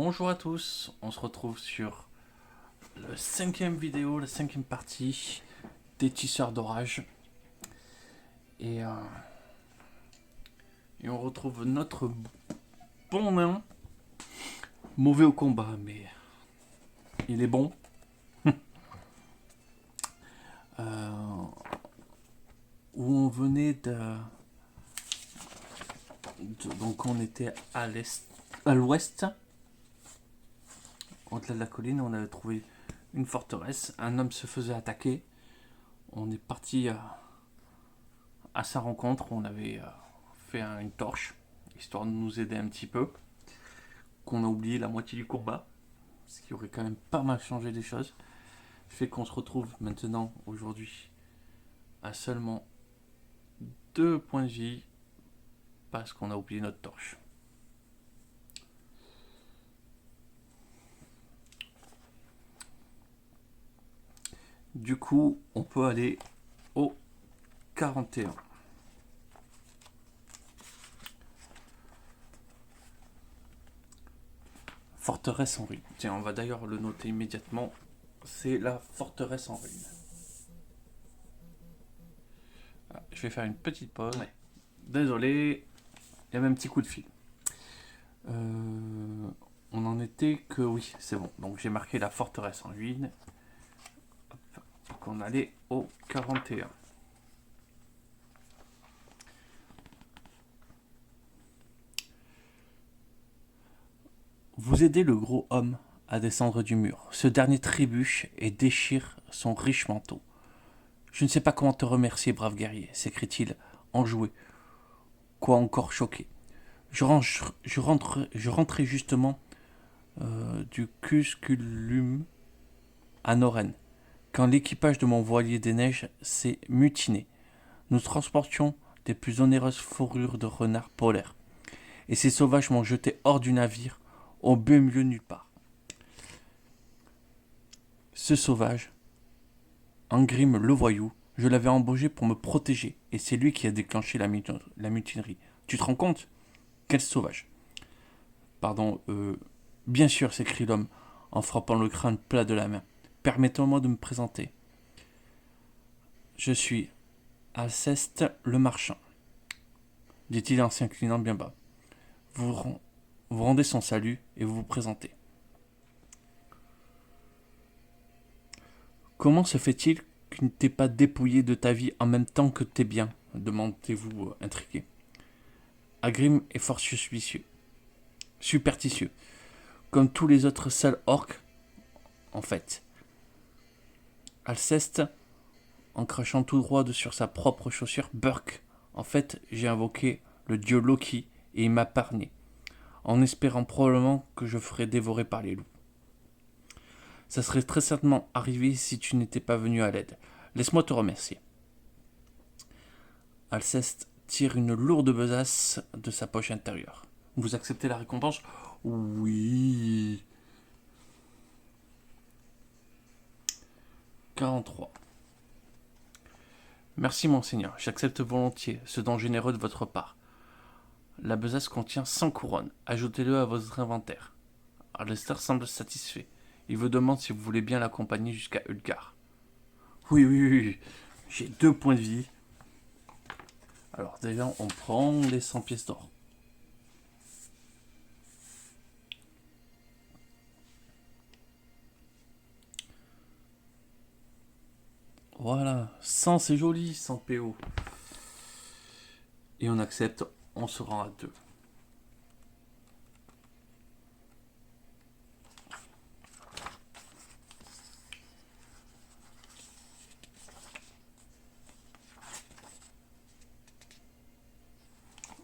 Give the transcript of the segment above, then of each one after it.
Bonjour à tous, on se retrouve sur le cinquième vidéo, la cinquième partie des tisseurs d'orage. Et, euh, et on retrouve notre bon nain, mauvais au combat, mais il est bon. Où on venait donc on était à l'ouest, au-delà de la colline, on avait trouvé une forteresse, un homme se faisait attaquer. On est parti à sa rencontre, on avait fait une torche, histoire de nous aider un petit peu, qu'on a oublié la moitié du combat, ce qui aurait quand même pas mal changé les choses. Fait qu'on se retrouve maintenant, aujourd'hui, à seulement 2 points de vie, parce qu'on a oublié notre torche. Du coup, on peut aller au 41. Forteresse en ruine. Tiens, on va d'ailleurs le noter immédiatement. C'est la forteresse en ruine. Ah, je vais faire une petite pause. Ouais. Désolé, il y avait un petit coup de fil. On en était que oui, c'est bon. Donc j'ai marqué la forteresse en ruine. Donc on allait au 41. Vous aidez le gros homme à descendre du mur. Ce dernier trébuche et déchire son riche manteau. Je ne sais pas comment te remercier, brave guerrier, s'écrie-t-il, enjoué, quoi encore choqué. Je rentrais justement du Cusculum à Noren, quand l'équipage de mon voilier des neiges s'est mutiné. Nous transportions des plus onéreuses fourrures de renard polaires, et ces sauvages m'ont jeté hors du navire, au beau milieu nulle part. Ce sauvage, Angrim le voyou, je l'avais embauché pour me protéger, et c'est lui qui a déclenché la mutinerie. Tu te rends compte? Quel sauvage! Pardon, bien sûr, s'écrie l'homme, en frappant le crâne plat de la main. Permettez-moi de me présenter. Je suis Alceste le marchand, dit-il en s'inclinant bien bas. Vous, vous rendez son salut et vous vous présentez. Comment se fait-il que tu ne t'es pas dépouillé de ta vie en même temps que tes biens? Demandez-vous intrigué. Agrim est fort suspicieux, superstitieux, comme tous les autres sales orques, en fait. Alceste, en crachant tout droit sur sa propre chaussure, Burke. En fait, j'ai invoqué le dieu Loki et il m'a parné, en espérant probablement que je ferais dévorer par les loups. Ça serait très certainement arrivé si tu n'étais pas venu à l'aide. Laisse-moi te remercier. Alceste tire une lourde besace de sa poche intérieure. Vous acceptez la récompense? Oui. 43. Merci monseigneur, j'accepte volontiers ce don généreux de votre part. La besace contient 100 couronnes. Ajoutez-le à votre inventaire. Alistair semble satisfait. Il vous demande si vous voulez bien l'accompagner jusqu'à Ulgar. Oui, oui, oui. J'ai 2 points de vie. Alors déjà, on prend les 100 pièces d'or. Voilà, 100 c'est joli, 100 PO. Et on accepte, on se rend à 2.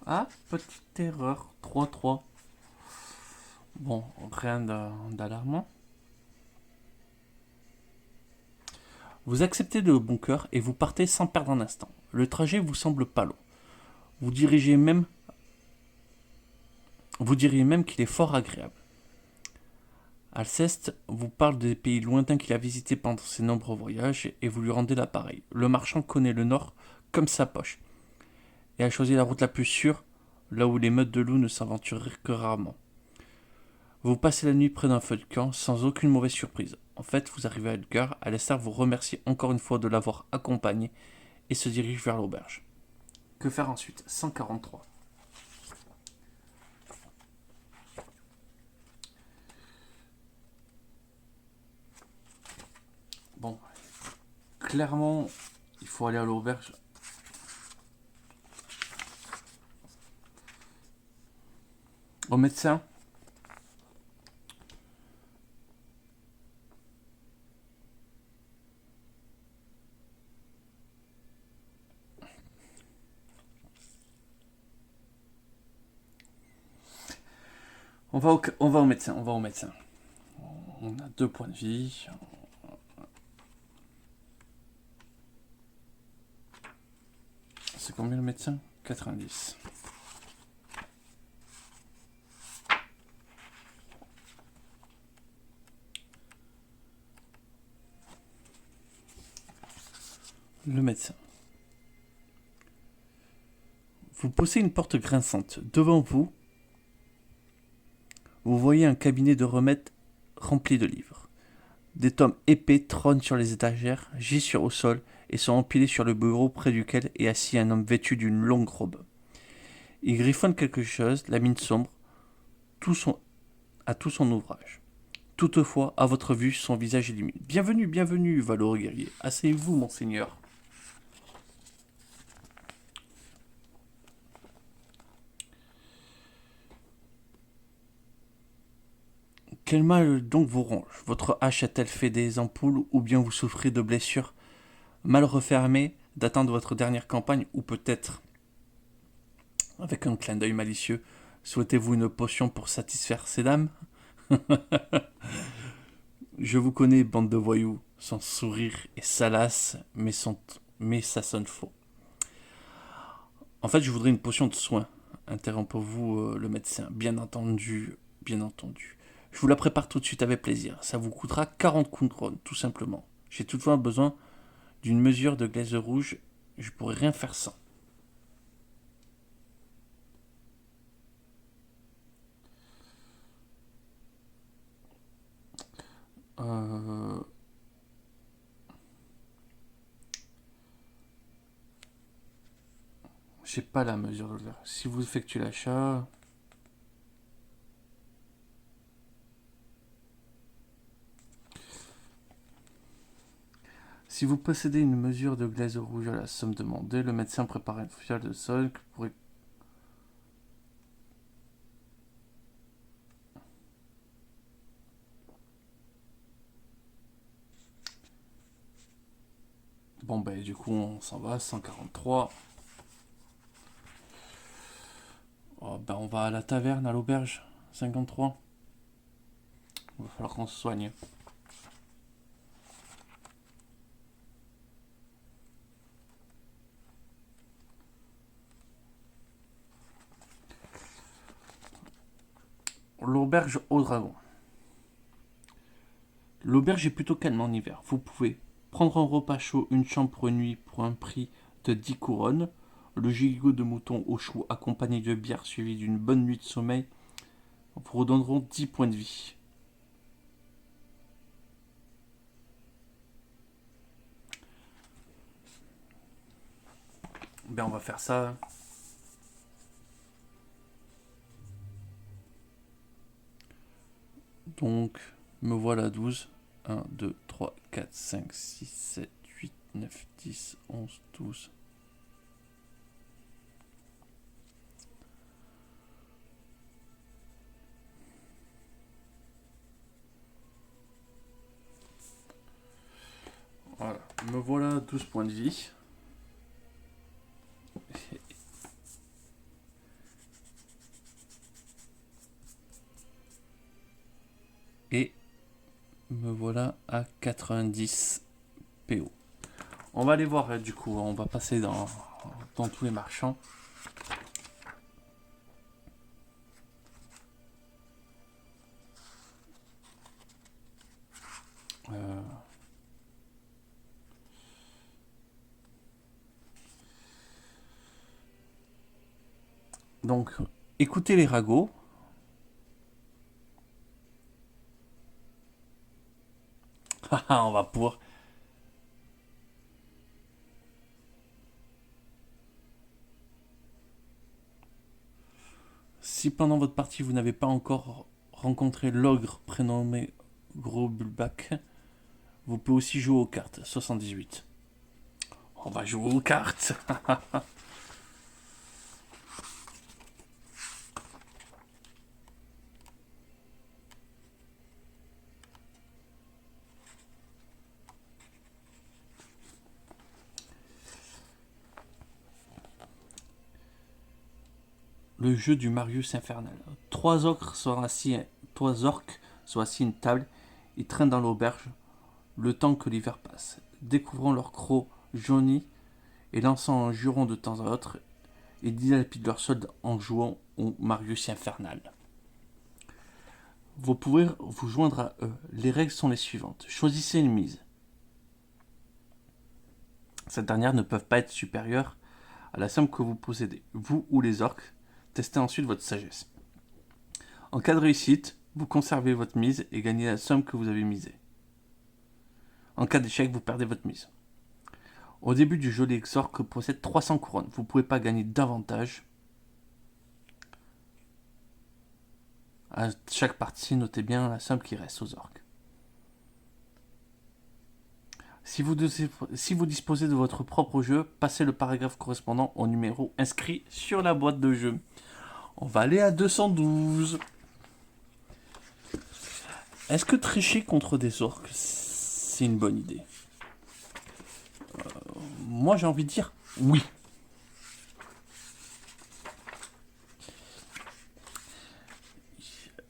Ah, petite erreur, 3-3. Bon, rien d'alarmant. Vous acceptez de bon cœur et vous partez sans perdre un instant. Le trajet vous semble pas long. Vous diriez même qu'il est fort agréable. Alceste vous parle des pays lointains qu'il a visités pendant ses nombreux voyages et vous lui rendez l'appareil. Le marchand connaît le nord comme sa poche et a choisi la route la plus sûre, là où les meutes de loups ne s'aventureraient que rarement. Vous passez la nuit près d'un feu de camp sans aucune mauvaise surprise. En fait, vous arrivez à Edgar, Alistair vous remercie encore une fois de l'avoir accompagné et se dirige vers l'auberge. Que faire ensuite? 143. Bon, clairement, il faut aller à l'auberge. Au médecin. On va au médecin, on va au médecin. On a 2 points de vie. C'est combien le médecin? 90. Le médecin. Vous poussez une porte grinçante. Devant vous, vous voyez un cabinet de remèdes rempli de livres. Des tomes épais trônent sur les étagères, gisent au sol et sont empilés sur le bureau près duquel est assis un homme vêtu d'une longue robe. Il griffonne quelque chose, la mine sombre, à tout son ouvrage. Toutefois, à votre vue, son visage illumine. Bienvenue, bienvenue, valeureux guerrier. Asseyez-vous, monseigneur. Quel mal donc vous ronge? Votre hache a-t-elle fait des ampoules ou bien vous souffrez de blessures mal refermées datant de votre dernière campagne ou peut-être, avec un clin d'œil malicieux, souhaitez-vous une potion pour satisfaire ces dames? Je vous connais, bande de voyous. Son sourire est salace, mais ça sonne faux. En fait, je voudrais une potion de soin. Interrompez-vous le médecin. Bien entendu, bien entendu. Je vous la prépare tout de suite avec plaisir. Ça vous coûtera 40 couronnes, tout simplement. J'ai toutefois besoin d'une mesure de glaise rouge. Je pourrais rien faire sans. Euh... J'ai pas la mesure de glace. Si vous effectuez l'achat... Si vous possédez une mesure de glaise rouge à la somme demandée, le médecin prépare une fiole de sol que pourrait... Bon ben du coup on s'en va, 143. Oh, ben on va à la taverne, à l'auberge, 53. Il va falloir qu'on se soigne. L'auberge au dragon. L'auberge est plutôt calme en hiver. Vous pouvez prendre un repas chaud, une chambre pour une nuit pour un prix de 10 couronnes. Le gigot de mouton au chou accompagné de bière suivi d'une bonne nuit de sommeil vous redonneront 10 points de vie. Ben on va faire ça. Donc me voilà 12. 1, 2, 3, 4, 5, 6, 7, 8, 9, 10, 11, 12. Voilà, me voilà 12 points de vie. Et me voilà à 90 PO. On va aller voir du coup, on va passer dans tous les marchands. Donc, écoutez les ragots. On va pouvoir... Si pendant votre partie vous n'avez pas encore rencontré l'ogre prénommé Gros Bulbac, vous pouvez aussi jouer aux cartes. 78. On va jouer aux cartes. Le jeu du Marius infernal. Trois orques sont assis à une table. Ils traînent dans l'auberge le temps que l'hiver passe, découvrant leur croc jauni et lançant un juron de temps à autre, ils dilapident leur solde en jouant au Marius infernal. Vous pouvez vous joindre à eux. Les règles sont les suivantes. Choisissez une mise. Cette dernière ne peut pas être supérieure à la somme que vous possédez, vous ou les orques. Testez ensuite votre sagesse. En cas de réussite, vous conservez votre mise et gagnez la somme que vous avez misée. En cas d'échec, vous perdez votre mise. Au début du jeu, les orques possèdent 300 couronnes. Vous ne pouvez pas gagner davantage. À chaque partie, notez bien la somme qui reste aux orques. Si vous disposez de votre propre jeu, passez le paragraphe correspondant au numéro inscrit sur la boîte de jeu. On va aller à 212. Est-ce que tricher contre des orques, c'est une bonne idée? Moi, j'ai envie de dire oui.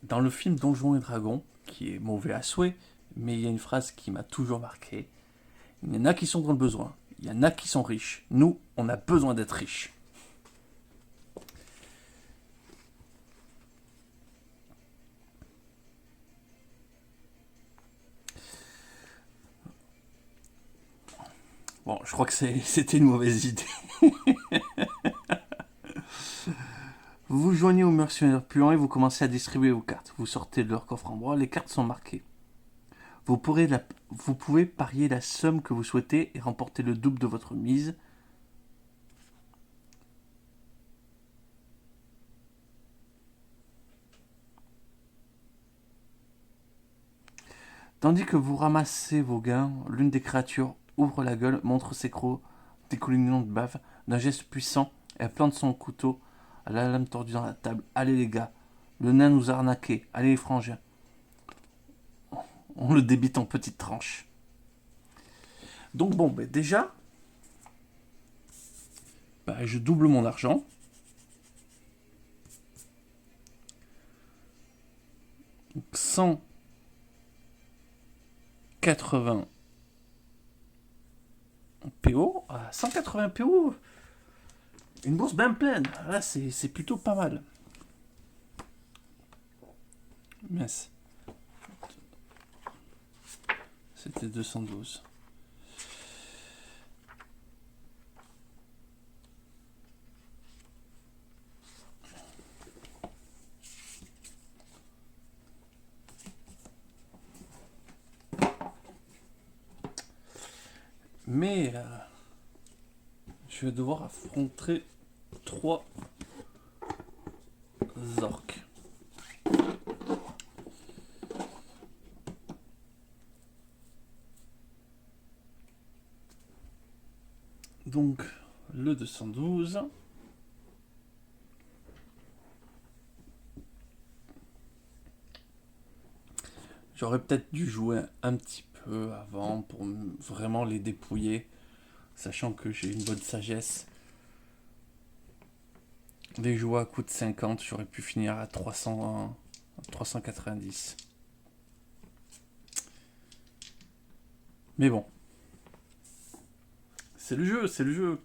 Dans le film Donjons et Dragons, qui est mauvais à souhait, mais il y a une phrase qui m'a toujours marqué. Il y en a qui sont dans le besoin, il y en a qui sont riches. Nous, on a besoin d'être riches. Bon, je crois que c'était une mauvaise idée. Vous vous joignez aux mercenaires puants et vous commencez à distribuer vos cartes. Vous sortez de leur coffre en bois, les cartes sont marquées. Vous pouvez parier la somme que vous souhaitez et remporter le double de votre mise. Tandis que vous ramassez vos gains, l'une des créatures ouvre la gueule, montre ses crocs, découlinant de bave. D'un geste puissant, elle plante son couteau à la lame tordue dans la table. Allez les gars, le nain nous a arnaqués. Allez les frangins. On le débite en petites tranches. Donc bon, déjà, je double mon argent. Donc 180 PO. 180 PO, une bourse bien pleine. Là, c'est plutôt pas mal. Mince. C'était 212. Mais je vais devoir affronter 3 orques. Donc, le 212. J'aurais peut-être dû jouer un petit peu avant pour vraiment les dépouiller, sachant que j'ai une bonne sagesse. Les jouets à coût de 50, j'aurais pu finir à 390. Mais bon. C'est le jeu, c'est le jeu.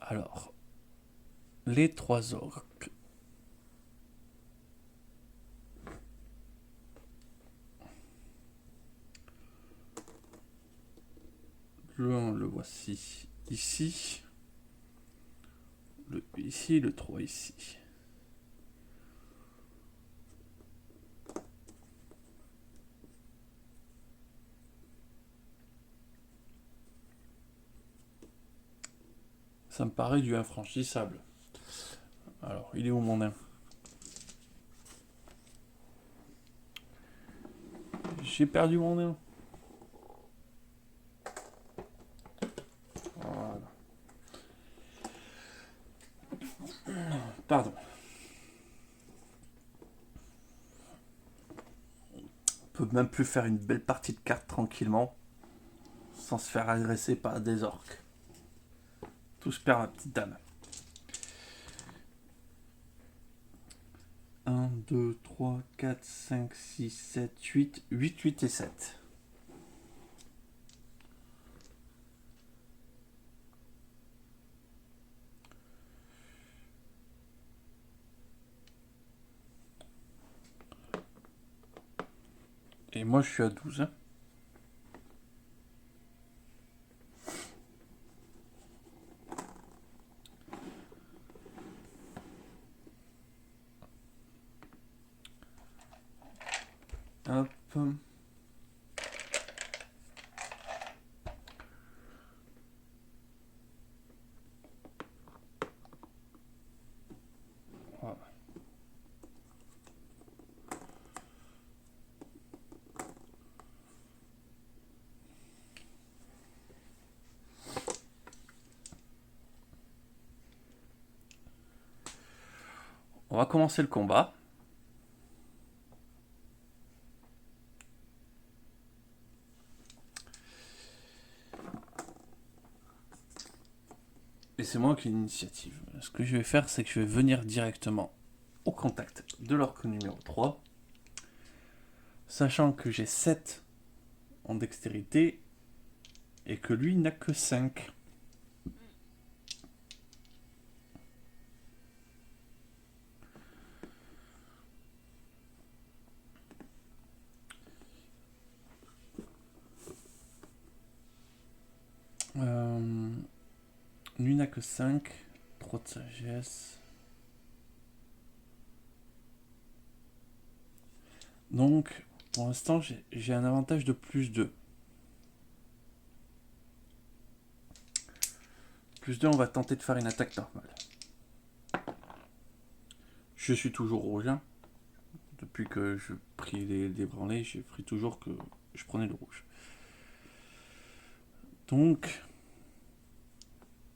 Alors, les 3 orques. Le 1, le voici ici. Le 2 ici, le 3 ici. Ça me paraît du infranchissable. Alors, il est où mon nain? J'ai perdu mon nain. Voilà. Pardon. On peut même plus faire une belle partie de cartes tranquillement sans se faire agresser par des orques. Tout se perd, ma petite dame. 1, 2, 3, 4, 5, 6, 7, 8, 8, 8 et 7. Et moi, je suis à 12. Hein. Hop. Voilà. On va commencer le combat. Et c'est moi qui ai l'initiative. Ce que je vais faire, c'est que je vais venir directement au contact de l'orque numéro 3. Sachant que j'ai 7 en dextérité et que lui n'a que 5. Lui n'a que 5. Trop de sagesse. Donc, pour l'instant, j'ai un avantage de plus 2. Plus 2, on va tenter de faire une attaque normale. Je suis toujours rouge. Hein. Depuis que je pris les branlées, j'ai pris toujours que je prenais le rouge. Donc,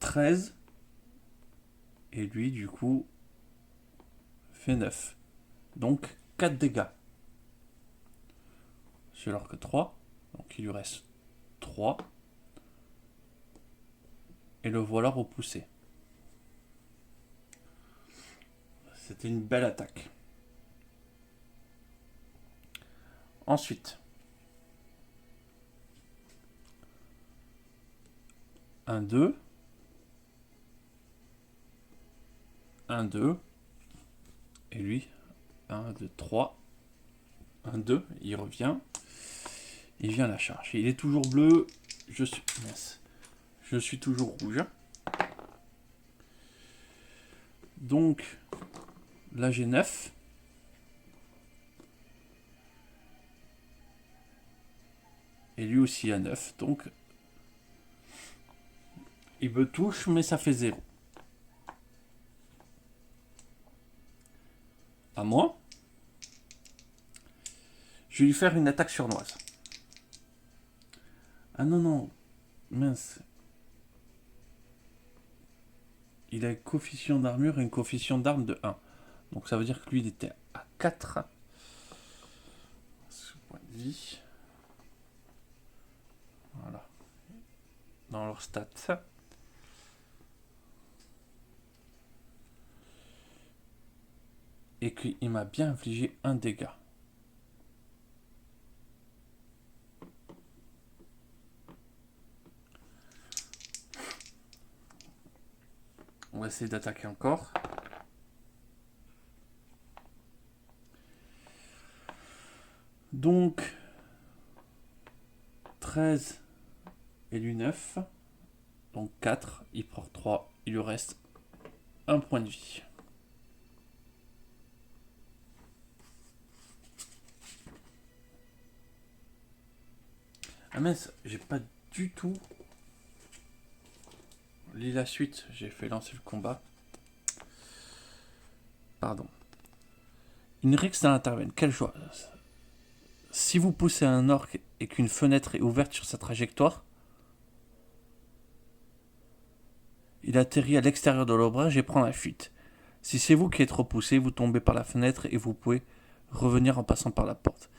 13. Et lui, du coup, fait 9. Donc, 4 dégâts. Sur l'orque 3. Donc, il lui reste 3. Et le voilà repoussé. C'était une belle attaque. Ensuite, 1, 2. 1, 2. Et lui, 1, 2, 3. 1, 2. Il revient. Il vient à la charge. Il est toujours bleu. Je suis toujours rouge. Donc, là j'ai 9. Et lui aussi a 9. Donc, il me touche, mais ça fait 0. À moi. Je vais lui faire une attaque surnoise. Ah non, non. Mince. Il a un coefficient d'armure et un coefficient d'arme de 1. Donc ça veut dire que lui, il était à 4. Ce point de vie. Voilà. Dans leur stats. Et qu'il m'a bien infligé un dégât. On va essayer d'attaquer encore. Donc, 13 et lui 9. Donc 4, il prend 3. Il lui reste un point de vie. Ah mince, j'ai pas du tout... lis la suite, j'ai fait lancer le combat. Pardon. Une Rixdale intervient, quelle joie. Si vous poussez un orc et qu'une fenêtre est ouverte sur sa trajectoire, il atterrit à l'extérieur de l'ombrage et prend la fuite. Si c'est vous qui êtes repoussé, vous tombez par la fenêtre et vous pouvez revenir en passant par la porte.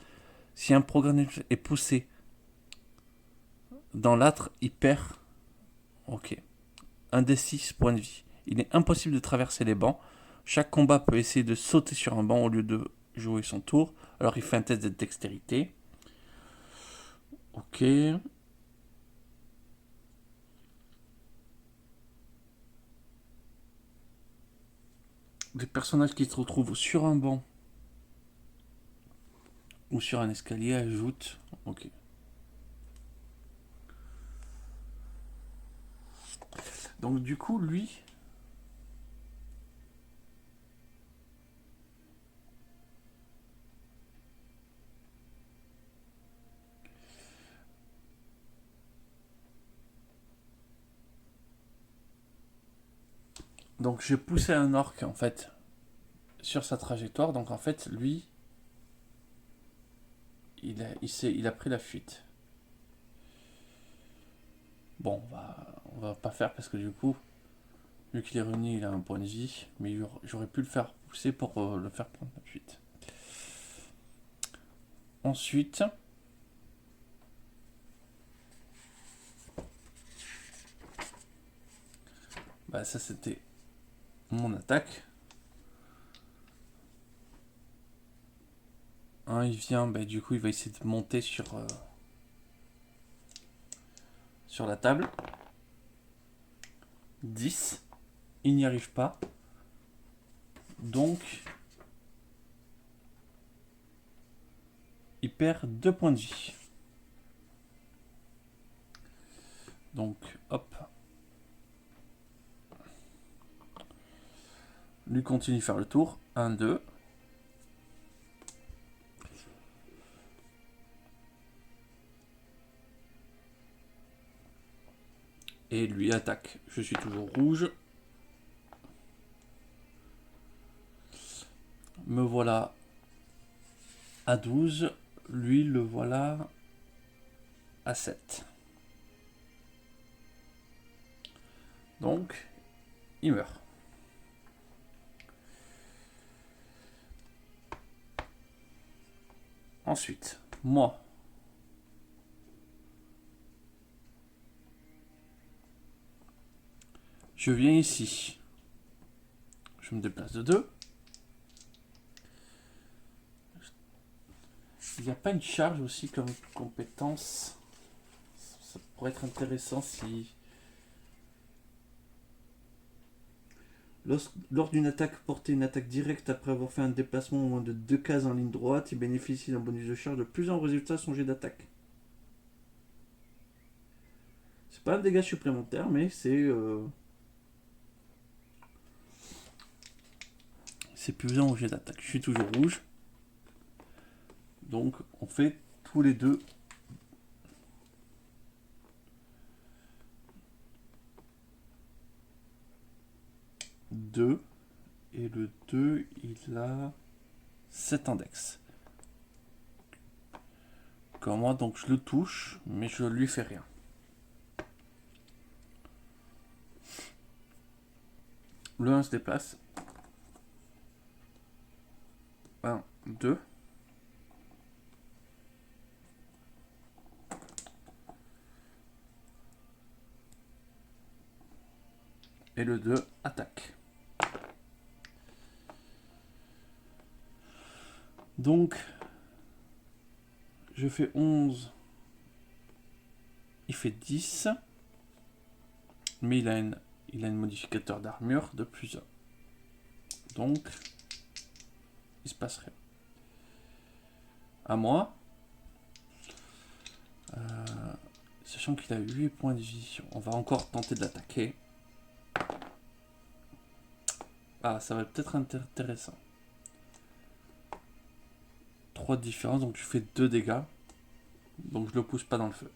Si un programme est poussé dans l'âtre, il perd un des 6 points de vie. Il est impossible de traverser les bancs. Chaque combat peut essayer de sauter sur un banc au lieu de jouer son tour. Alors il fait un test de dextérité. Ok. Les personnages qui se retrouvent sur un banc ou sur un escalier ajoutent. Ok. Donc du coup, lui. Donc j'ai poussé un orc en fait sur sa trajectoire. Donc en fait, lui, il a pris la fuite. Bon, on va pas faire parce que du coup, vu qu'il est réuni, il a un point de vie. Mais j'aurais pu le faire pousser pour le faire prendre la fuite. Ensuite, bah ça c'était mon attaque. Il vient, bah, du coup il va essayer de monter sur la table. 10. Il n'y arrive pas. Donc, il perd 2 points de vie. Donc, hop. Lui continue de faire le tour. 1, 2. Et lui attaque. Je suis toujours rouge. Me voilà à 12. Lui, le voilà à 7. Donc, il meurt. Ensuite, moi. Je viens ici. Je me déplace de 2. Il n'y a pas une charge aussi comme compétence. Ça pourrait être intéressant si... Lors d'une attaque, porter une attaque directe après avoir fait un déplacement au moins de 2 cases en ligne droite, il bénéficie d'un bonus de charge de plus en résultat de son jet d'attaque. C'est pas un dégât supplémentaire, mais c'est plus en jet d'attaque. Je suis toujours rouge. Donc on fait tous les deux. Et le 2, il a 7 index. Comment donc je le touche, mais je lui fais rien. Le 1 se déplace. 1, 2. Et le 2 attaque. Donc, je fais 11. Il fait 10. Mais il a un modificateur d'armure de plus 1. Donc, il se passe rien. À moi. Sachant qu'il a 8 points de vie, on va encore tenter de l'attaquer. Ah, ça va peut-être être intéressant. 3 de différence, donc je fais 2 dégâts. Donc je le pousse pas dans le feu.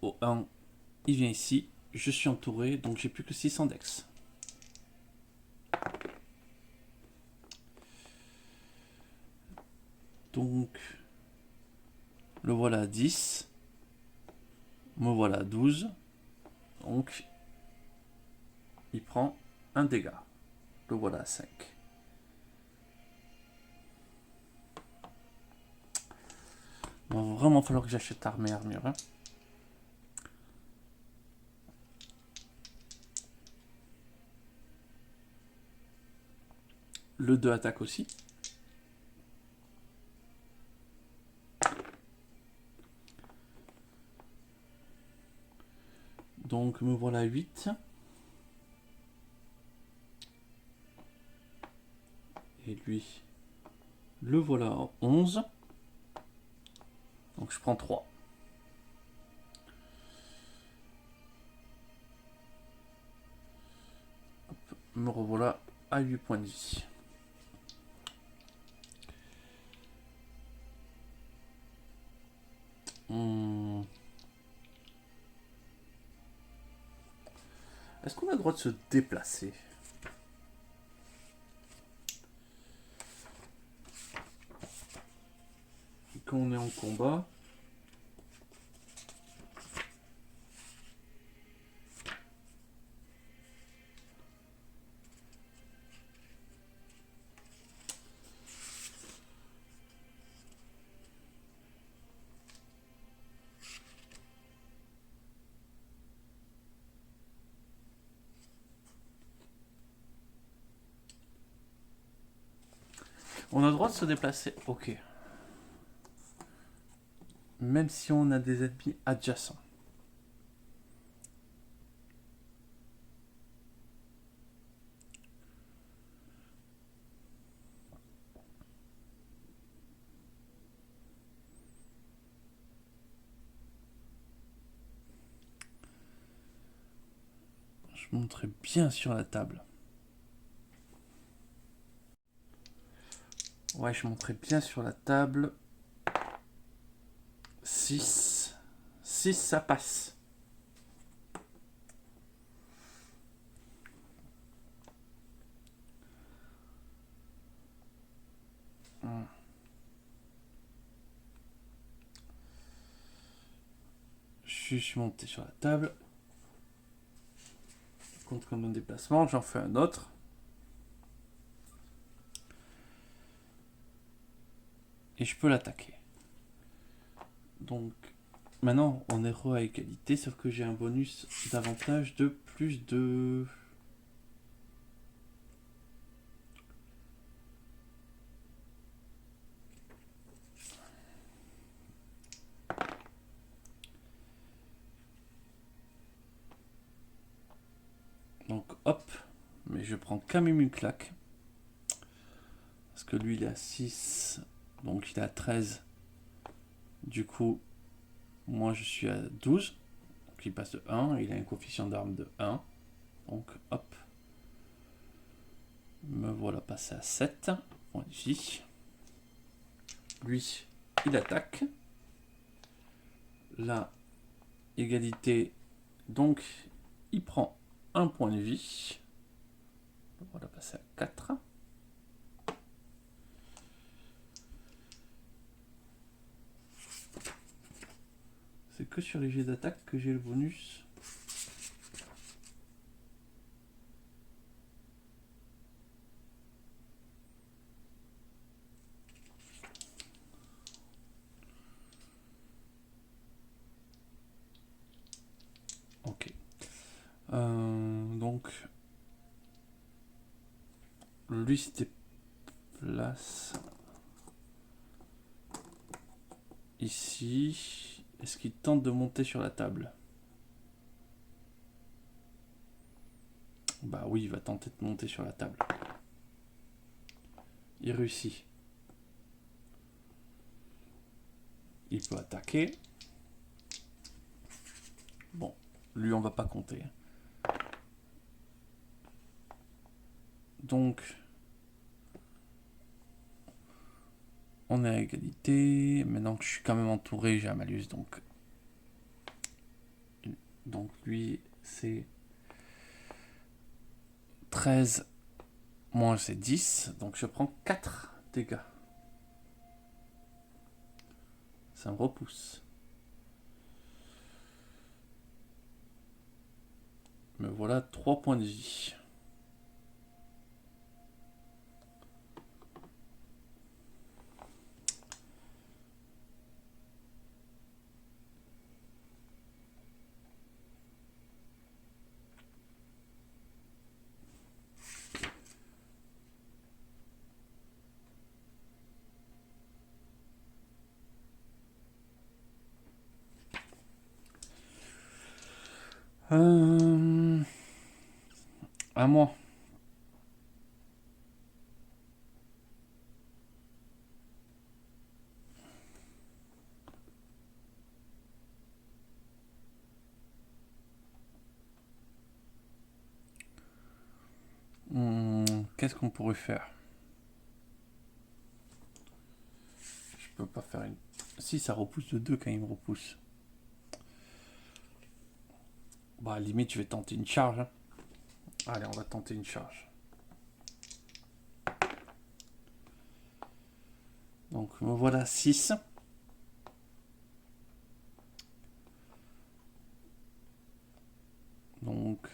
au 1, il vient ici. Je suis entouré, donc j'ai plus que 6 index. Donc, le voilà à 10. Me voilà à 12. Donc, il prend un dégât. Le voilà à 5. Il va vraiment falloir que j'achète armure. Hein. Le 2 attaque aussi. Donc me voilà à 8. Et lui, le voilà à 11. Donc je prends 3. Hop, me revoilà à 8 points de vie. Est-ce qu'on a le droit de se déplacer? Quand on est en combat. On a le droit de se déplacer. Ok. Même si on a des ennemis adjacents. Je monterai bien sur la table. Ouais, je monterai bien sur la table. 6. 6, ça passe. Je suis monté sur la table. Je compte comme un déplacement. J'en fais un autre. Et je peux l'attaquer. Donc, maintenant, on est re à égalité, sauf que j'ai un bonus d'avantage de plus de... Donc, hop. Mais je prends quand même une claque. Parce que lui, il est à 6. Donc, il est à 13. Du coup, moi, je suis à 12. Donc, il passe de 1. Il a un coefficient d'arme de 1. Donc, hop. Me voilà passé à 7. Point de vie. Lui, il attaque. Là, égalité. Donc, il prend un point de vie. On va passer à 4. C'est que sur les jets d'attaque que j'ai le bonus. Ok. Donc, lui, c'était place ici. Est-ce qu'il tente de monter sur la table? Bah oui, il va tenter de monter sur la table. Il réussit. Il peut attaquer. Bon, lui, on va pas compter. Donc, on est à égalité. Maintenant que je suis quand même entouré, j'ai un malus, donc Donc lui, c'est 13, moi c'est 10, donc je prends 4 dégâts. Ça me repousse. Me voilà 3 points de vie. À moi. Qu'est-ce qu'on pourrait faire? Je peux pas faire une... Si, ça repousse de 2 quand il me repousse. Bah, limite, je vais tenter une charge. Hein. Allez, on va tenter une charge. Donc, me voilà 6. Donc,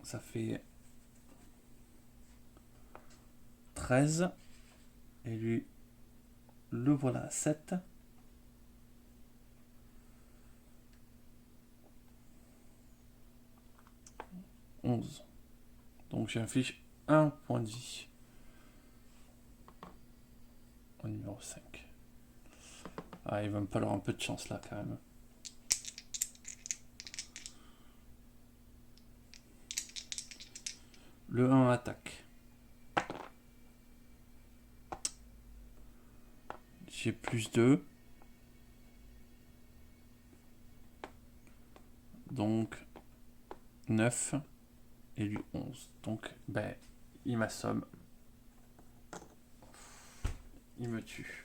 ça fait 13. Et lui, le voilà à 7. 11. Donc, j'inflige 1 point de vie. Au numéro 5. Ah, il va me falloir un peu de chance là quand même. Le 1 attaque. J'ai plus 2. Donc 9 et lui 11. Donc ben, il m'assomme. Il me tue.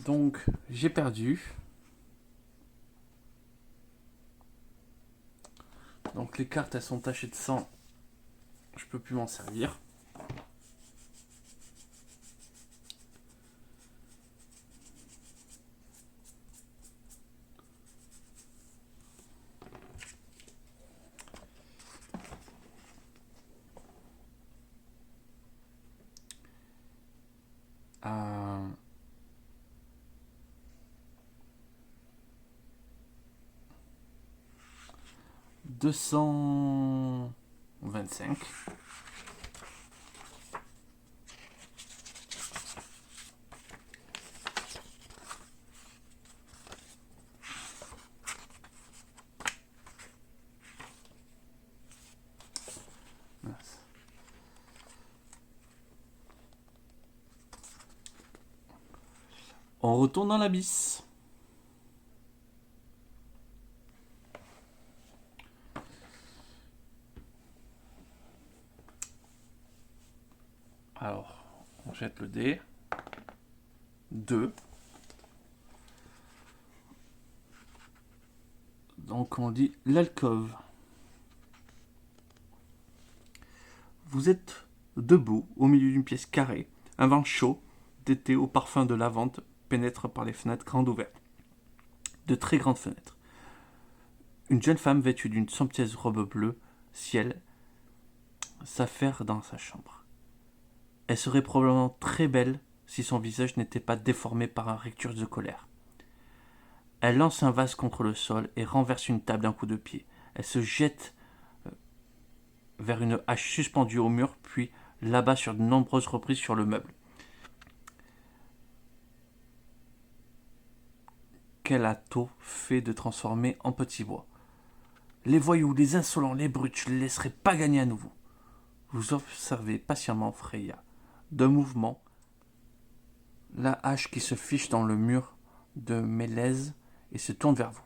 Donc j'ai perdu. Donc les cartes elles sont tachées de sang. Je peux plus m'en servir. Euh... 225. On retourne dans l'abysse. Alors, on jette le dé. 2. Donc on dit l'alcôve. Vous êtes debout au milieu d'une pièce carrée. Un vent chaud, d'été au parfum de lavande, pénètre par les fenêtres grandes ouvertes. De très grandes fenêtres. Une jeune femme vêtue d'une somptueuse robe bleue ciel s'affaire dans sa chambre. Elle serait probablement très belle si son visage n'était pas déformé par un rictus de colère. Elle lance un vase contre le sol et renverse une table d'un coup de pied. Elle se jette vers une hache suspendue au mur, puis l'abat sur de nombreuses reprises sur le meuble. Qu'elle a tôt fait de transformer en petit bois. Les voyous, les insolents, les brutes, je ne les laisserai pas gagner à nouveau. Vous observez patiemment Freya. D'un mouvement, la hache qui se fiche dans le mur de Mélèze et se tourne vers vous.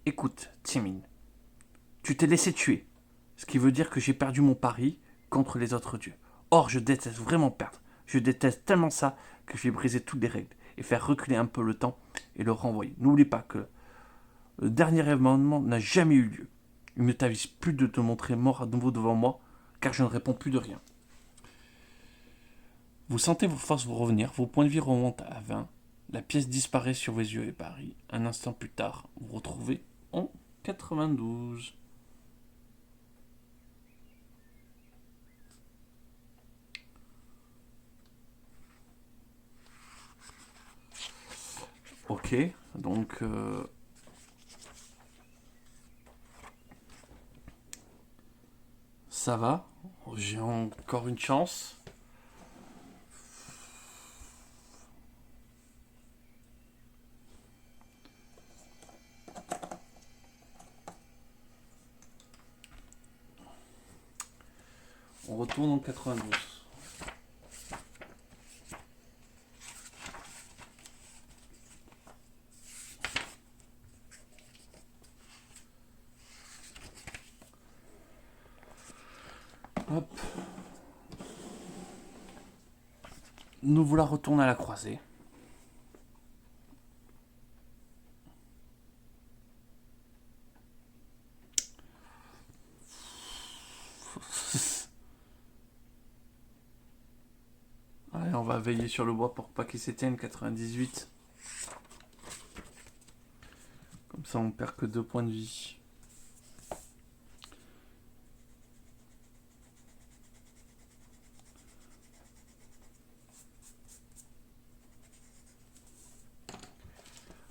Écoute, Timin, tu t'es laissé tuer, ce qui veut dire que j'ai perdu mon pari contre les autres dieux. Or, je déteste vraiment perdre. Je déteste tellement ça que je vais briser toutes les règles et faire reculer un peu le temps et le renvoyer. N'oublie pas que le dernier événement n'a jamais eu lieu. Il ne t'avise plus de te montrer mort à nouveau devant moi, car je ne réponds plus de rien. Vous sentez vos forces vous revenir, vos points de vie remontent à 20, la pièce disparaît sur vos yeux ébahis. Un instant plus tard, vous vous retrouvez en 92. Ok, donc ça va. J'ai encore une chance. On retourne en 92. Hop. Nous voilà retourner à la croisée. Allez, on va veiller sur le bois pour pas qu'il s'éteigne. 98. Comme ça, on perd que 2 points de vie.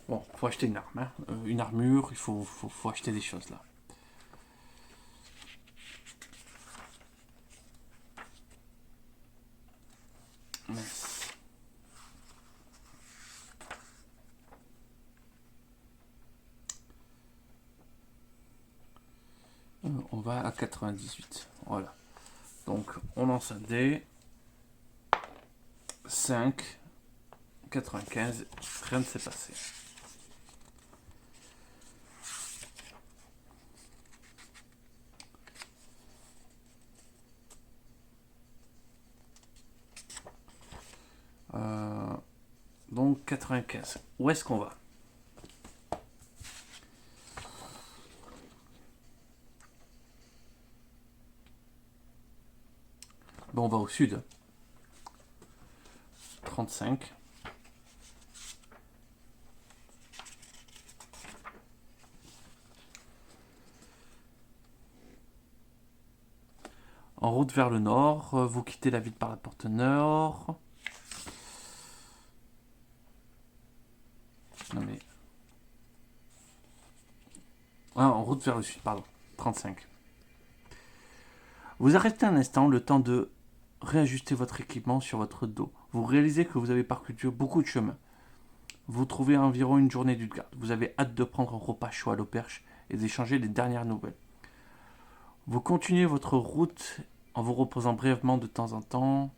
Bon, faut acheter une arme, hein. Une armure, il faut acheter des choses là. Mince. On va à 98. Voilà. Donc, on lance un dé. 5. 95. Rien ne s'est passé. Donc 95. Où est-ce qu'on va? Bon, on va au sud. 35. En route vers le nord, vous quittez la ville par la porte nord. Non mais... Ah, en route vers le sud, pardon. 35. Vous arrêtez un instant, le temps de réajuster votre équipement sur votre dos. Vous réalisez que vous avez parcouru beaucoup de chemin. Vous trouvez environ une journée du garde. Vous avez hâte de prendre un repas chaud à l'auberge et d'échanger les dernières nouvelles. Vous continuez votre route en vous reposant brièvement de temps en temps.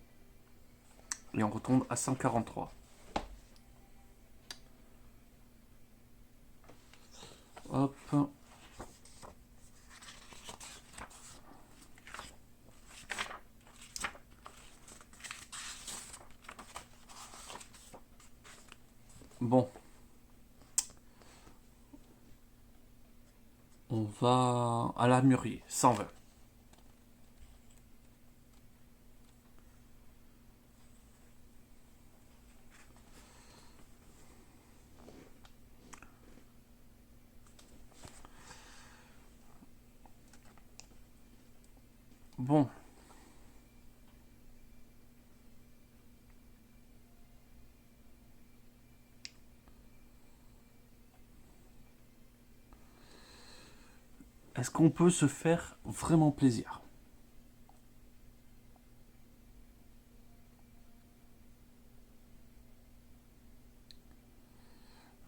Et on retourne à 143. Hop. Bon. On va à l'armurier. 120. Bon. Est-ce qu'on peut se faire vraiment plaisir?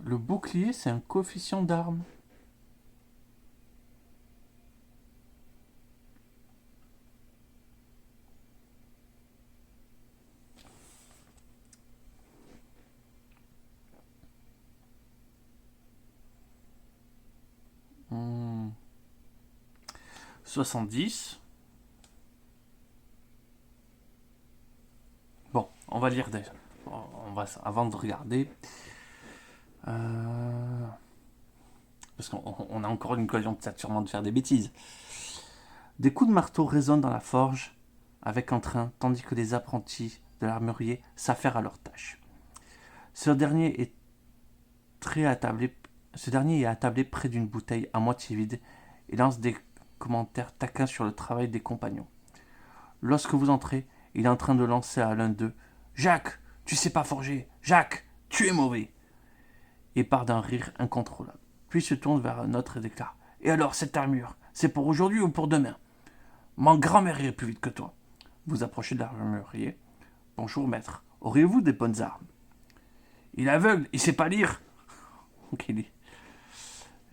Le bouclier, c'est un coefficient d'armes. 70. Bon, on va lire déjà. Avant de regarder. Parce qu'on a encore une occasion peut-être sûrement de faire des bêtises. Des coups de marteau résonnent dans la forge avec entrain, tandis que les apprentis de l'armurier s'affairent à leur tâche. Ce dernier est attablé près d'une bouteille à moitié vide et lance des commentaires taquins sur le travail des compagnons. Lorsque vous entrez, il est en train de lancer à l'un d'eux « Jacques, tu sais pas forger. Jacques, tu es mauvais !» et part d'un rire incontrôlable. Puis se tourne vers un autre et déclare « Et alors, cette armure, c'est pour aujourd'hui ou pour demain ? Ma grand-mère irait plus vite que toi. » Vous approchez de l'armurier. « Bonjour, maître. Auriez-vous des bonnes armes ?»« Il est aveugle, il sait pas lire. » Ok,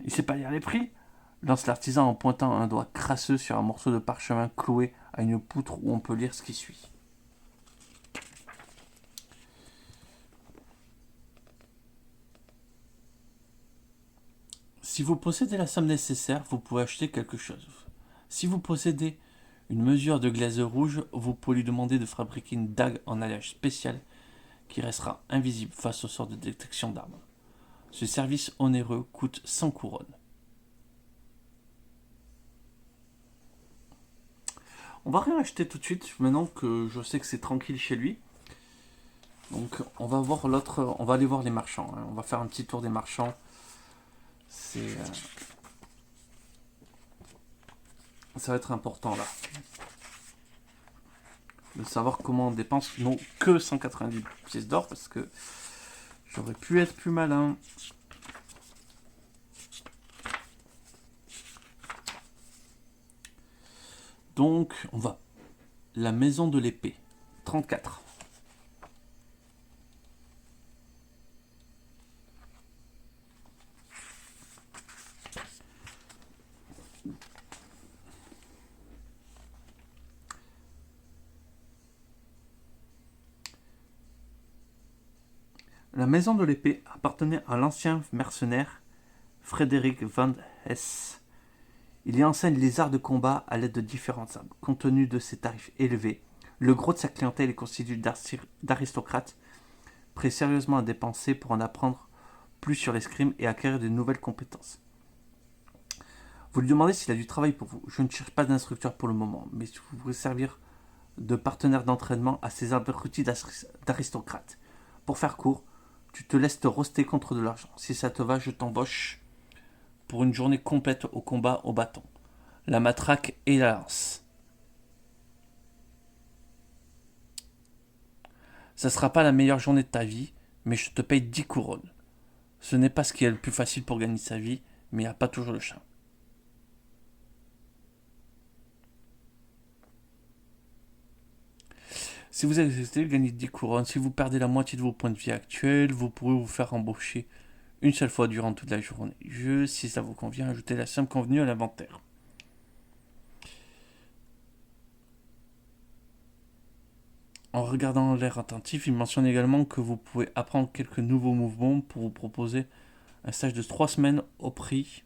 il sait pas lire les prix, lance l'artisan en pointant un doigt crasseux sur un morceau de parchemin cloué à une poutre où on peut lire ce qui suit. Si vous possédez la somme nécessaire, vous pouvez acheter quelque chose. Si vous possédez une mesure de glaise rouge, vous pouvez lui demander de fabriquer une dague en alliage spécial qui restera invisible face au sort de détection d'armes. Ce service onéreux coûte 100 couronnes. On va rien acheter tout de suite, maintenant que je sais que c'est tranquille chez lui. Donc on va voir l'autre, on va aller voir les marchands. On va faire un petit tour des marchands. Ça va être important là. De savoir comment on dépense non que 190 pièces d'or parce que j'aurais pu être plus malin. Donc on va. La maison de l'épée. 34. La maison de l'épée appartenait à l'ancien mercenaire Frédéric Van Hesse. Il y enseigne les arts de combat à l'aide de différentes armes. Compte tenu de ses tarifs élevés, le gros de sa clientèle est constitué d'aristocrates prêts sérieusement à dépenser pour en apprendre plus sur l'escrime et acquérir de nouvelles compétences. Vous lui demandez s'il a du travail pour vous. Je ne cherche pas d'instructeur pour le moment, mais vous pouvez servir de partenaire d'entraînement à ces abrutis d'aristocrates. Pour faire court, tu te laisses te roster contre de l'argent. Si ça te va, je t'embauche pour une journée complète au combat au bâton, la matraque et la lance. Ça sera pas la meilleure journée de ta vie, mais je te paye 10 couronnes. Ce n'est pas ce qui est le plus facile pour gagner sa vie, mais il n'y a pas toujours le chien. Si vous existez, vous gagnez 10 couronnes. Si vous perdez la moitié de vos points de vie actuels, vous pourrez vous faire embaucher une seule fois durant toute la journée. Si ça vous convient, ajoutez la somme convenue à l'inventaire. En regardant l'air attentif, il mentionne également que vous pouvez apprendre quelques nouveaux mouvements pour vous proposer un stage de 3 semaines au prix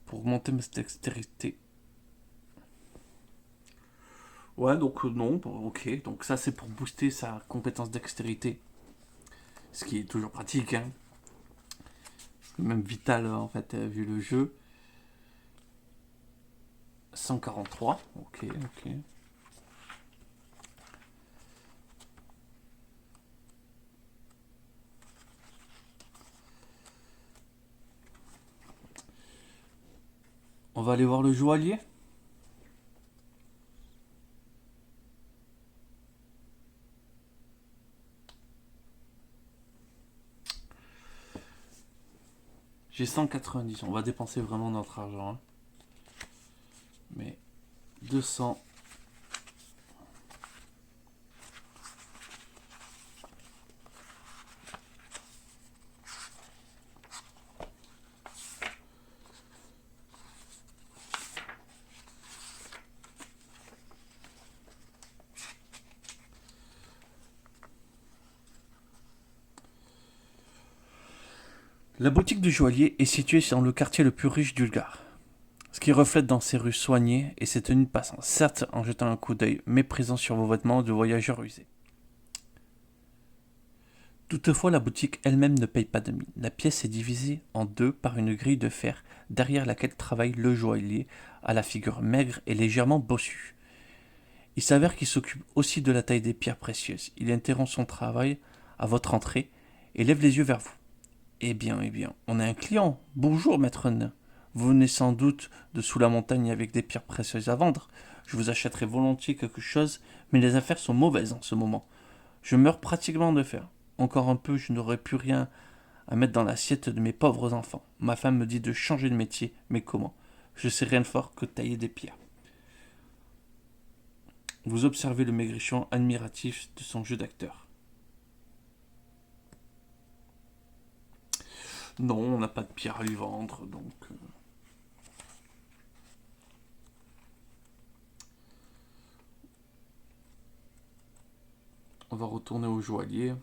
pour augmenter ma dextérité. Ouais, donc non, ok. Donc ça, c'est pour booster sa compétence dextérité. Ce qui est toujours pratique, hein. Même vital, en fait, vu le jeu. 143, ok. On va aller voir le joaillier. J'ai 190, on va dépenser vraiment notre argent. Hein. Mais 200. La boutique du joaillier est située dans le quartier le plus riche du Gard, ce qui reflète dans ses rues soignées et ses tenues de passants, certes en jetant un coup d'œil méprisant sur vos vêtements de voyageurs usés. Toutefois, la boutique elle-même ne paye pas de mine. La pièce est divisée en deux par une grille de fer derrière laquelle travaille le joaillier à la figure maigre et légèrement bossue. Il s'avère qu'il s'occupe aussi de la taille des pierres précieuses. Il interrompt son travail à votre entrée et lève les yeux vers vous. Eh bien, on a un client. Bonjour, maître nain. Vous venez sans doute de sous la montagne avec des pierres précieuses à vendre. Je vous achèterai volontiers quelque chose, mais les affaires sont mauvaises en ce moment. Je meurs pratiquement de faim. Encore un peu, je n'aurais plus rien à mettre dans l'assiette de mes pauvres enfants. Ma femme me dit de changer de métier, mais comment? Je sais rien de fort que tailler des pierres. Vous observez le maigrichon admiratif de son jeu d'acteur. Non, on n'a pas de pierre à lui vendre, donc... On va retourner au joaillier.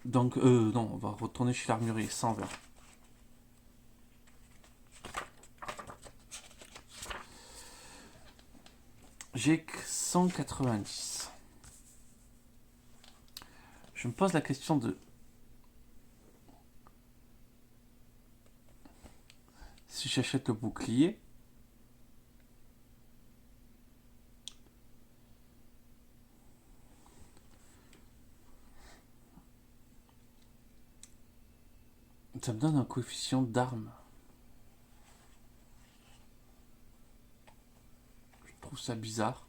Donc, non, on va retourner chez l'armurier, 120. J'ai que 190. Je me pose la question de... Si j'achète le bouclier... Ça me donne un coefficient d'arme. Je trouve ça bizarre.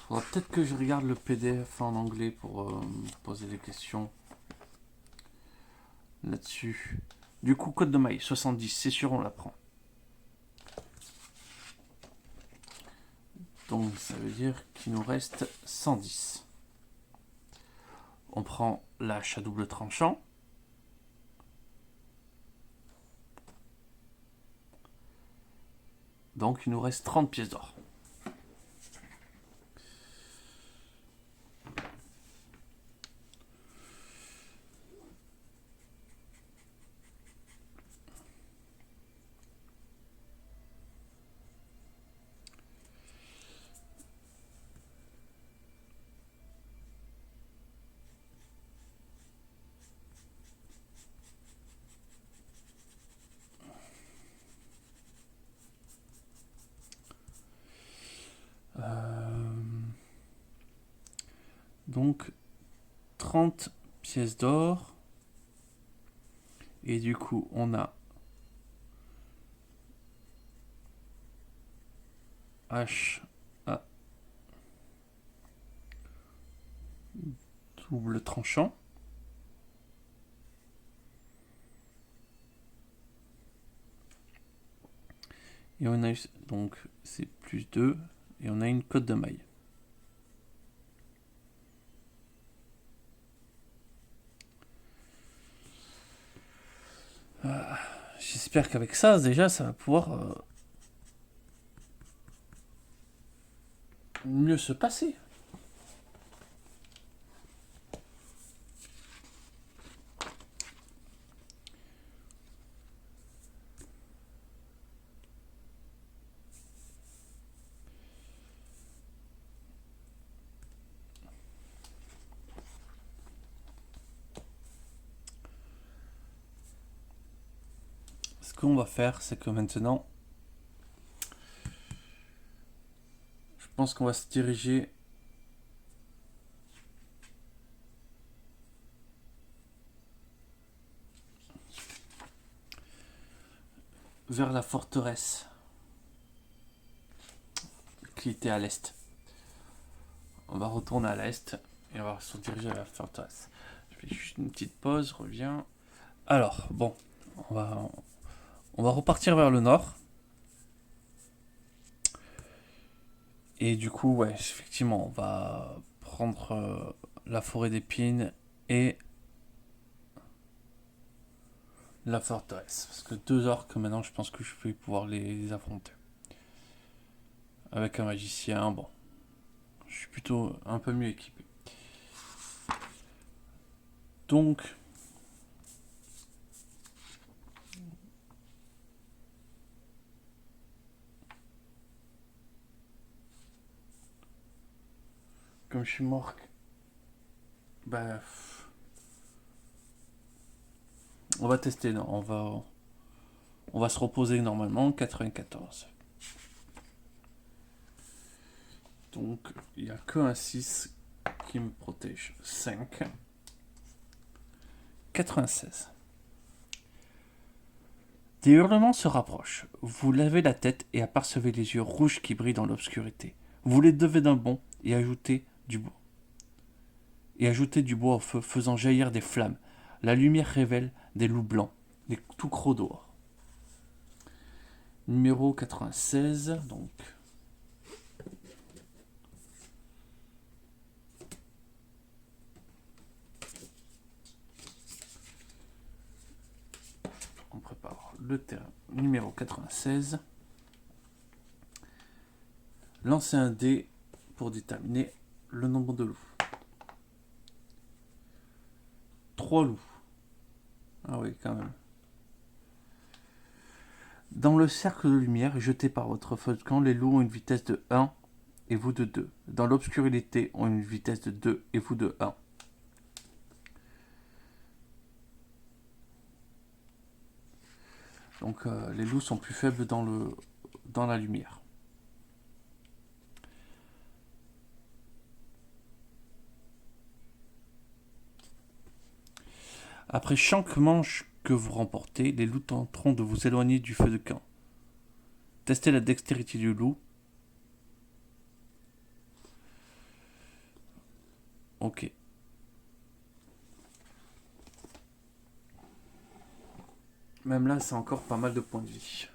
Faudra peut-être que je regarde le PDF en anglais pour poser des questions là-dessus. Du coup, code de maille, 70, c'est sûr, on l'apprend. Donc, ça veut dire qu'il nous reste 110. On prend la hache à double tranchant. Donc, il nous reste 30 pièces d'or. Donc, 30 pièces d'or. Et du coup, on a H à double tranchant. Et on a donc c'est plus 2 et on a une cote de maille. J'espère qu'avec ça, déjà, ça va pouvoir mieux se passer. Ce qu'on va faire, c'est que maintenant, je pense qu'on va se diriger vers la forteresse qui était à l'est. On va retourner à l'est et on va se diriger vers la forteresse. Je fais juste une petite pause, reviens. Alors, bon, On va, on va repartir vers le nord. Et du coup, ouais, effectivement, on va prendre la forêt d'épines et la forteresse. Parce que 2 orques, maintenant, je pense que je vais pouvoir les affronter. Avec un magicien, bon, je suis plutôt un peu mieux équipé. Donc, comme je suis mort, bah, on va tester, non, on va se reposer normalement, 94. Donc, il n'y a que un 6 qui me protège. 5. 96. Des hurlements se rapprochent. Vous lavez la tête et apercevez les yeux rouges qui brillent dans l'obscurité. Vous les devez d'un bond et ajoutez du bois. Et ajoutez du bois au feu, faisant jaillir des flammes. La lumière révèle des loups blancs, des tout crocs dehors. Numéro 96, donc. On prépare le terrain. Numéro 96. Lancez un dé pour déterminer le nombre de loups. 3 loups. Ah oui, quand même. Dans le cercle de lumière jeté par votre feu de camp, les loups ont une vitesse de 1 et vous de 2. Dans l'obscurité, ont une vitesse de 2 et vous de 1. Donc les loups sont plus faibles dans la lumière. Après chaque manche que vous remportez, les loups tenteront de vous éloigner du feu de camp. Testez la dextérité du loup. Ok. Même là, c'est encore pas mal de points de vie.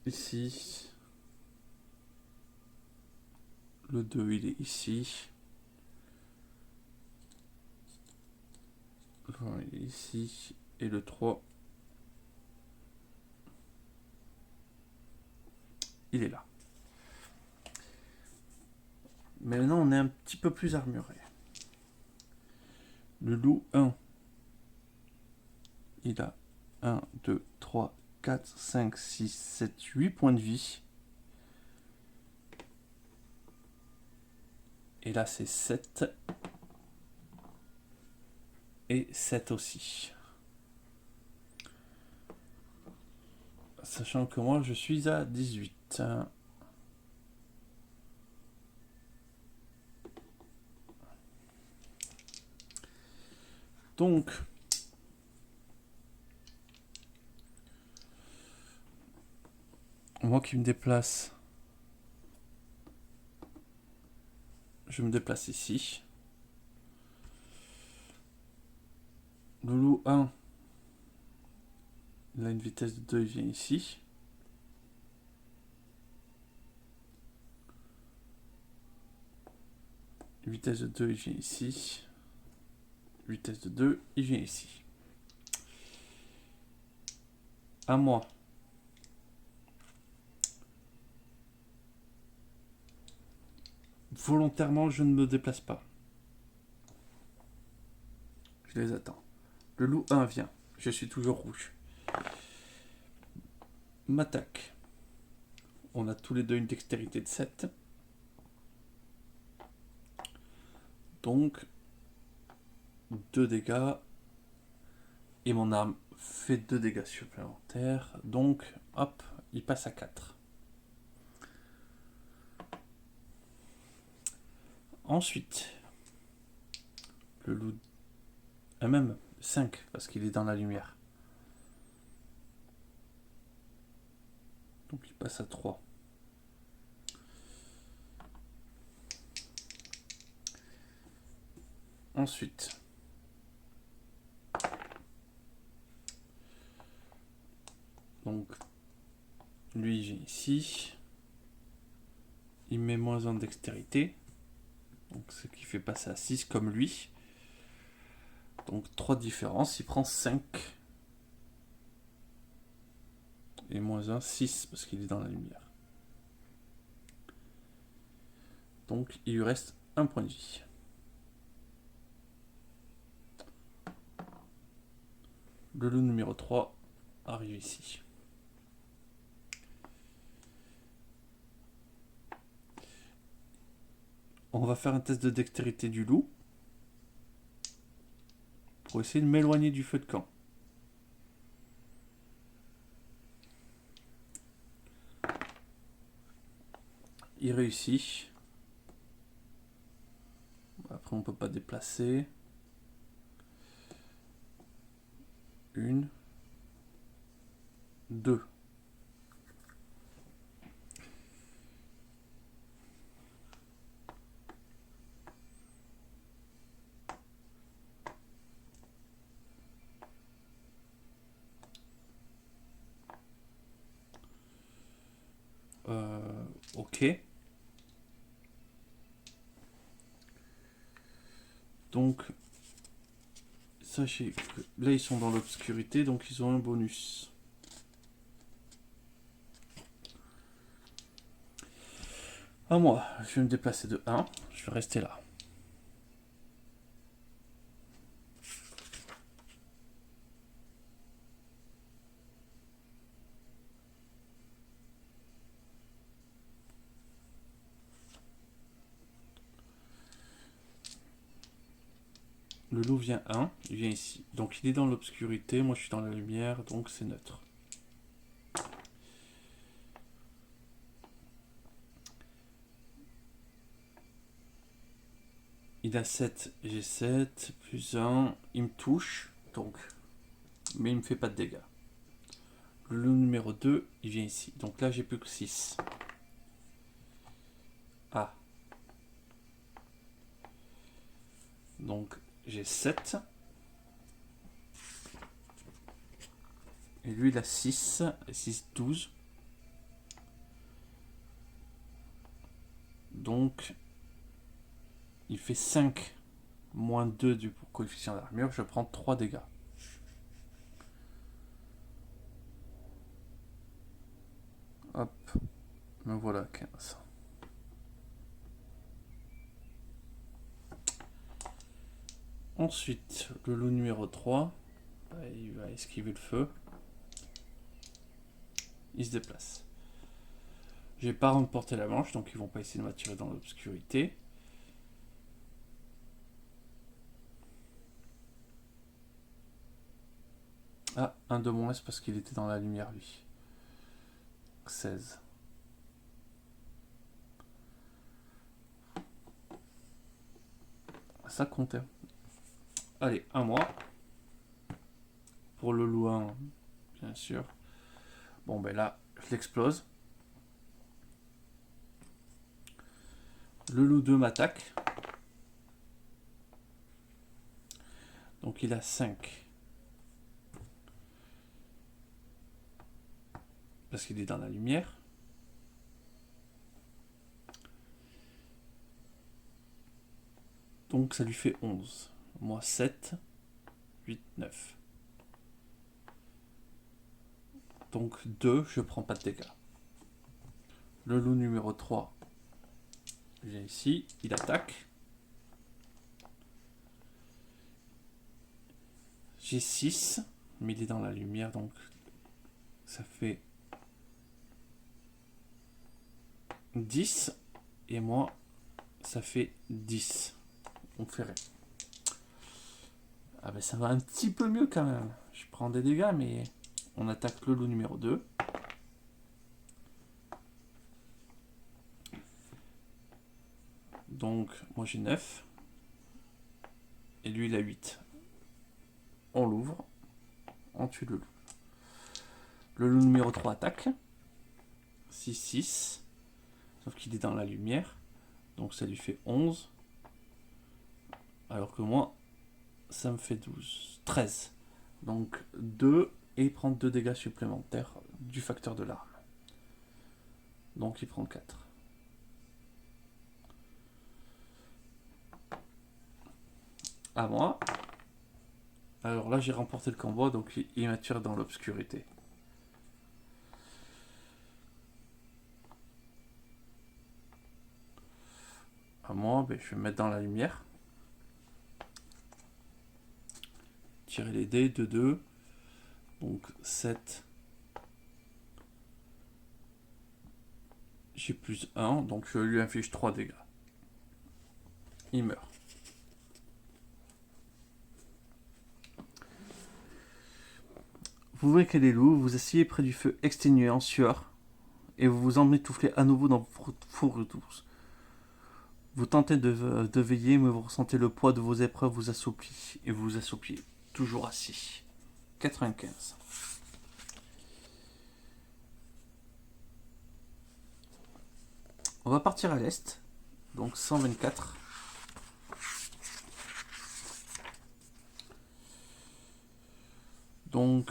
Ici. Le 2, il est ici. Le 1, il est ici. Et le 3, il est là. Mais maintenant, on est un petit peu plus armuré. Le loup 1, il a 1, 2, 3, 4, 5, 6, 7, 8 points de vie. Et là, c'est 7. Et 7 aussi. Sachant que moi, je suis à 18. Donc, moi qui me déplace, je me déplace ici. Le loup 1, il a une vitesse de 2, il vient ici. Vitesse de 2, il vient ici. Vitesse de 2, il vient ici. À moi. Volontairement, je ne me déplace pas. Je les attends. Le loup 1 vient. Je suis toujours rouge. M'attaque. On a tous les deux une dextérité de 7. Donc, 2 dégâts. Et mon arme fait 2 dégâts supplémentaires. Donc, hop, il passe à 4. Ensuite, le loup... même 5, parce qu'il est dans la lumière. Donc il passe à 3. Ensuite, donc, lui, j'ai ici. Il met moins 1 de dextérité. Donc, ce qui fait passer à 6 comme lui. Donc, 3 différences. Il prend 5. Et moins 1, 6, parce qu'il est dans la lumière. Donc, il lui reste un point de vie. Le loup numéro 3 arrive ici. On va faire un test de dextérité du loup pour essayer de m'éloigner du feu de camp. Il réussit. Après, on ne peut pas déplacer. 1, 2. Ok. Donc, sachez que là, ils sont dans l'obscurité, donc ils ont un bonus. À moi, je vais me déplacer de 1. Je vais rester là. Le loup vient 1, il vient ici. Donc il est dans l'obscurité, moi je suis dans la lumière, donc c'est neutre. Il a 7, j'ai 7, plus 1, il me touche, donc, mais il me fait pas de dégâts. Le loup numéro 2, il vient ici. Donc là j'ai plus que 6. Ah. Donc j'ai 7. Et lui il a 6, et 6, 12. Donc il fait 5 moins 2 du coefficient d'armure, je prends 3 dégâts. Hop, me voilà 15. Ensuite, le loup numéro 3, il va esquiver le feu. Il se déplace. J'ai pas remporté la manche, donc ils vont pas essayer de m'attirer dans l'obscurité. Ah, un de moins, c'est parce qu'il était dans la lumière, lui. 16. Ça comptait. Allez, un mois. Pour le loup 1, bien sûr. Bon, ben là, je l'explose. Le loup 2 m'attaque. Donc il a 5. Parce qu'il est dans la lumière. Donc ça lui fait 11. Moi 7, 8, 9. Donc 2, je prends pas de dégâts. Le loup numéro 3 vient ici, il attaque. J'ai 6, mais il est dans la lumière, donc ça fait 10. Et moi, ça fait 10. On ferait. Ah ben ça va un petit peu mieux quand même. Je prends des dégâts, mais on attaque le loup numéro 2. Donc moi j'ai 9. Et lui il a 8. On l'ouvre. On tue le loup. Le loup numéro 3 attaque. 6, 6. Sauf qu'il est dans la lumière. Donc ça lui fait 11. Alors que moi, ça me fait 12. 13. Donc 2, et il prend 2 dégâts supplémentaires du facteur de l'arme. Donc il prend 4. À moi. Alors là, j'ai remporté le combat, donc il m'attire dans l'obscurité. À moi, je vais me mettre dans la lumière. Tirer les dés, 2. Donc 7. J'ai plus 1, donc je lui inflige 3 dégâts. Il meurt. Vous voyez qu'elle est loup, vous asseyez près du feu exténué en sueur, et vous vous emmitouflez à nouveau dans votre fourrure douce. Vous tentez de veiller, mais vous ressentez le poids de vos épreuves vous assouplit, et vous vous assoupliez, toujours assis. 95. On va partir à l'est, donc 124. Donc,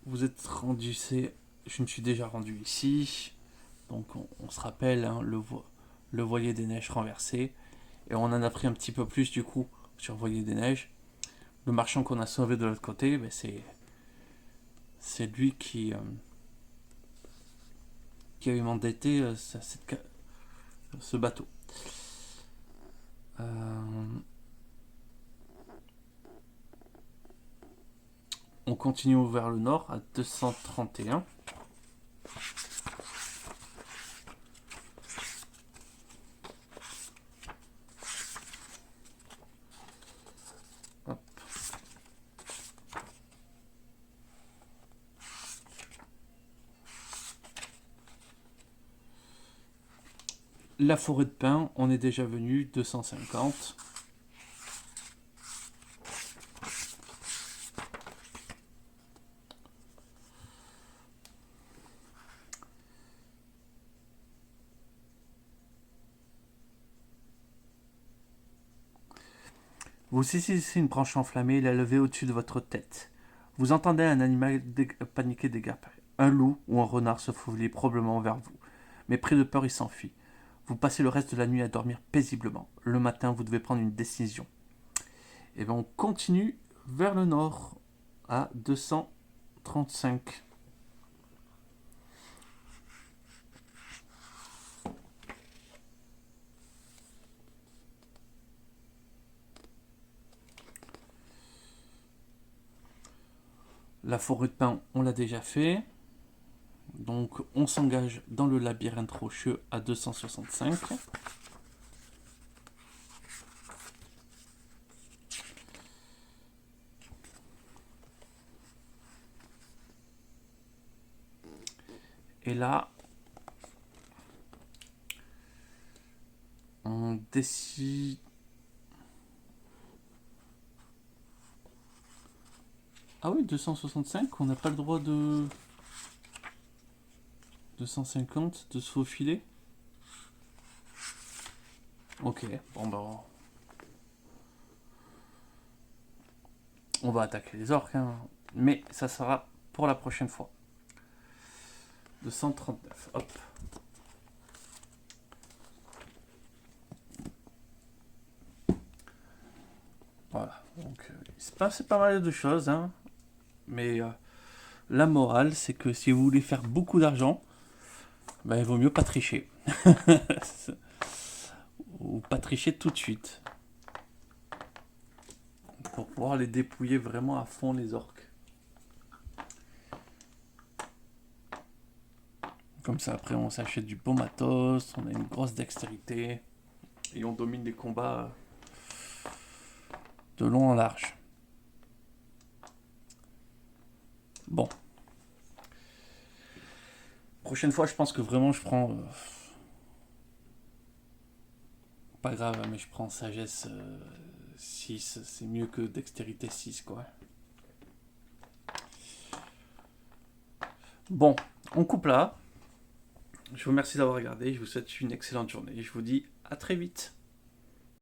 vous êtes rendu, je me suis déjà rendu ici. Donc, on se rappelle, hein, le voilier des neiges renversé. Et on en a pris un petit peu plus, du coup, sur le voilier des neiges. Le marchand qu'on a sauvé de l'autre côté, c'est lui qui a eu mandaté ce bateau. On continue vers le nord à 231. Hop. La forêt de pins, on est déjà venu, 250. Vous saisissez une branche enflammée et la levez au-dessus de votre tête. Vous entendez un animal paniquer d'égaré. Un loup ou un renard se faufiler probablement vers vous. Mais pris de peur, il s'enfuit. Vous passez le reste de la nuit à dormir paisiblement. Le matin, vous devez prendre une décision. Et bien, on continue vers le nord à 235. La forêt de pins, on l'a déjà fait. Donc, on s'engage dans le labyrinthe rocheux à 265. Et là, on décide. Ah oui, 265, on n'a pas le droit de 250 de se faufiler. Ok, bon ben on va attaquer les orques, hein. Mais ça sera pour la prochaine fois. 239, hop. Voilà, donc il se passe pas mal de choses, hein. Mais la morale, c'est que si vous voulez faire beaucoup d'argent, il vaut mieux pas tricher. Ou pas tricher tout de suite. Pour pouvoir les dépouiller vraiment à fond, les orques. Comme ça, après, on s'achète du beau matos, on a une grosse dextérité, et on domine les combats de long en large. Bon. Prochaine fois, je pense que vraiment, je prends... pas grave, mais je prends sagesse 6. C'est mieux que dextérité 6, quoi. Bon, on coupe là. Je vous remercie d'avoir regardé. Je vous souhaite une excellente journée. Je vous dis à très vite.